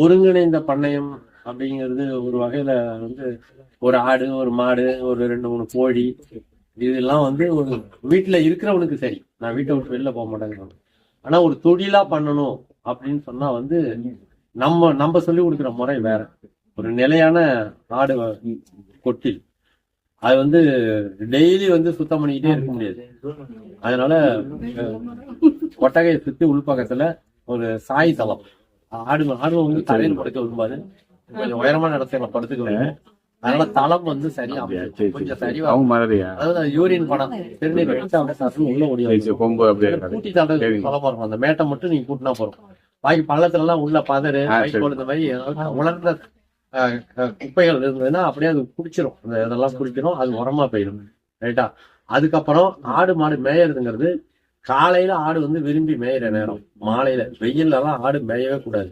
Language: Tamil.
ஒருங்கிணைந்த பண்ணையம் அப்படிங்கிறது ஒரு வகையில வந்து ஒரு ஆடு, ஒரு மாடு, ஒரு 2 3 கோழி, இதெல்லாம் வந்து ஒரு வீட்டுல இருக்கிறவனுக்கு சரி. நான் வீட்டை விட்டு வெளில போக மாட்டேங்கிறேன். ஆனா ஒரு தொழிலா பண்ணணும் அப்படின்னு சொன்னா வந்து நம்ம சொல்லி கொடுக்குற முறை வேற. ஒரு நிலையான ஆடு கொட்டில் அது வந்து டெய்லி வந்து சுத்தம் பண்ணிக்கிட்டே இருக்க முடியாது. அதனால கொட்டகையை சுத்தி உள்பக்கத்துல ஒரு சாய் தளம், ஆடு வந்து தரையில் படுக்க விரும்பாது, கொஞ்சம் உயரமான இடத்துல படுத்துக்க வேண்டும். அதனால தளம் வந்து சரியா கொஞ்சம் சரிவா, அதாவது யூரின் படம் திருநீர் உள்ள கூட்டி தளம் இருக்கும். அந்த மேட்டை மட்டும் நீங்க கூட்டினா போறோம். பாக்கி பள்ளத்துல எல்லாம் உள்ள பதறு இந்த மாதிரி உலர்ந்த குப்பைகள் இருந்ததுன்னா அப்படியே அது குடிச்சிரும். இதெல்லாம் குடிச்சிரும், அது உரமா போயிடும். ரைட்டா? அதுக்கப்புறம் ஆடு மாடு மேயறதுங்கிறது காலையில ஆடு வந்து விரும்பி மேயிற நேரம். மாலையில வெயில்ல எல்லாம் ஆடு மேயவே கூடாது.